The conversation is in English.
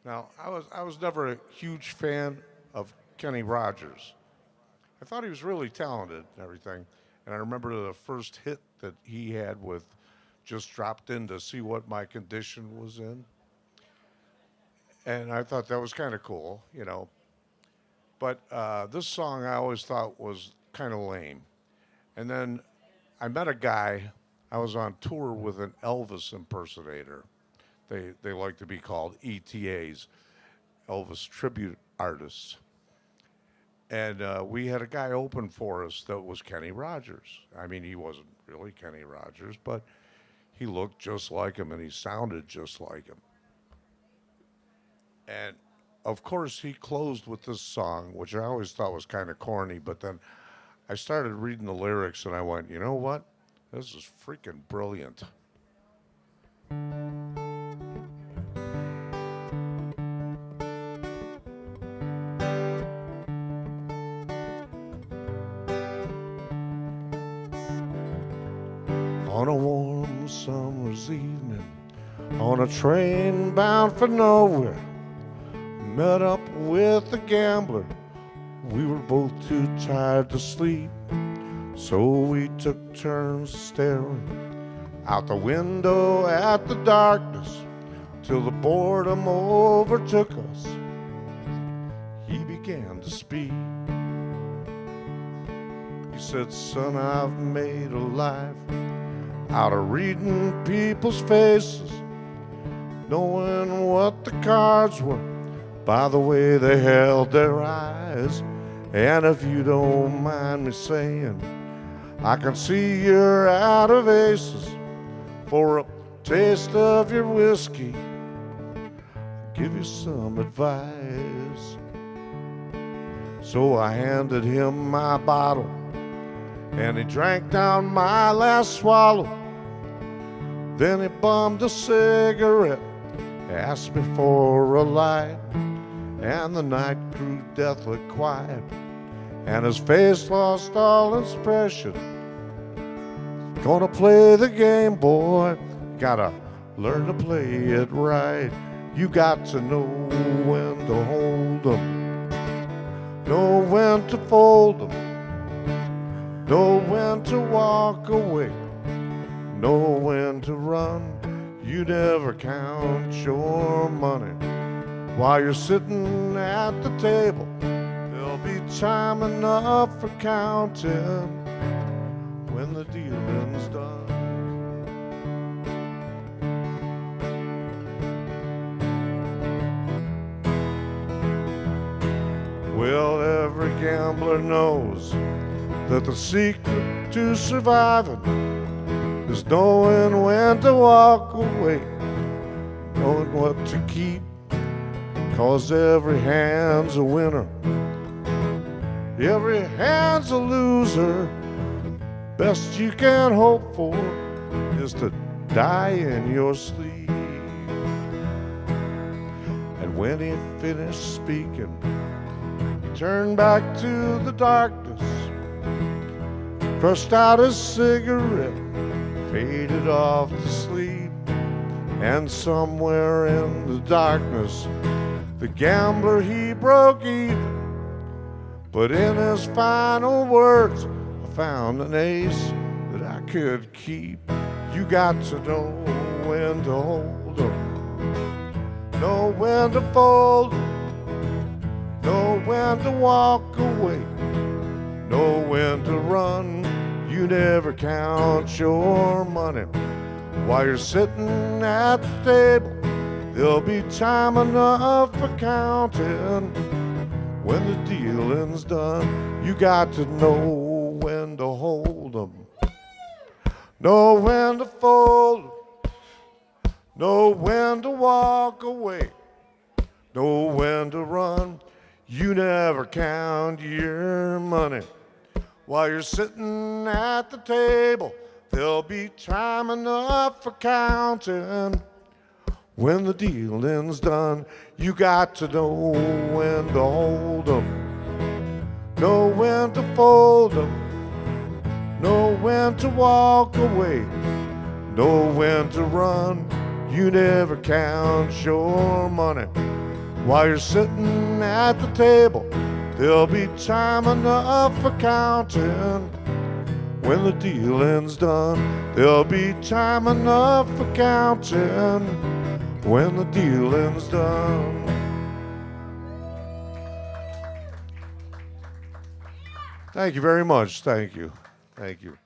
Now, I was never a huge fan of Kenny Rogers. I thought he was really talented and everything. And I remember the first hit that he had with Just Dropped In to See What My Condition Was In. And I thought that was kind of cool. But this song I always thought was kind of lame. And then I met a guy, I was on tour with an Elvis impersonator. They like to be called ETAs, Elvis tribute artists. And we had a guy open for us that was Kenny Rogers. I mean, he wasn't really Kenny Rogers, but he looked just like him and he sounded just like him. And of course, he closed with this song, which I always thought was kind of corny, but then I started reading the lyrics and I went, you know what? This is freaking brilliant. On a warm summer's evening, on a train bound for nowhere, met up with a gambler. We were both too tired to sleep, so we took turns staring out the window at the darkness till the boredom overtook us. He began to speak. He said, son, I've made a life out of reading people's faces, knowing what the cards were by the way they held their eyes. And if you don't mind me saying, I can see you're out of aces. For a taste of your whiskey, I'll give you some advice. So I handed him my bottle, and he drank down my last swallow. Then he bummed a cigarette, asked me for a light, and the night grew deathly quiet, and his face lost all expression. Gonna play the game, boy, gotta learn to play it right. You got to know when to hold 'em, know when to fold 'em, know when to walk away, know when to run. You never count your money while you're sitting at the table. There'll be time enough for counting when the dealing's done. Well, every gambler knows that the secret to surviving is knowing when to walk away, knowing what to keep, 'cause every hand's a winner, every hand's a loser. Best you can hope for is to die in your sleep. And when he finished speaking, he turned back to the darkness, crushed out his cigarette, faded off to sleep. And somewhere in the darkness, the gambler, he broke even. But in his final words, I found an ace that I could keep. You got to know when to hold 'em, know when to fold 'em, know when to walk away, know when to run. You never count your money while you're sitting at the table. There'll be time enough for counting when the dealing's done. You got to know when to hold 'em, know when to fold 'em, know when to walk away, know when to run. You never count your money while you're sitting at the table. There'll be time enough for counting when the dealing's done. You got to know when to hold 'em, know when to fold 'em, know when to walk away, know when to run. You never count your money While you're sitting at the table, there'll be time enough for counting. When the dealing's done, there'll be time enough for counting. When the dealing's done. Thank you very much. Thank you. Thank you.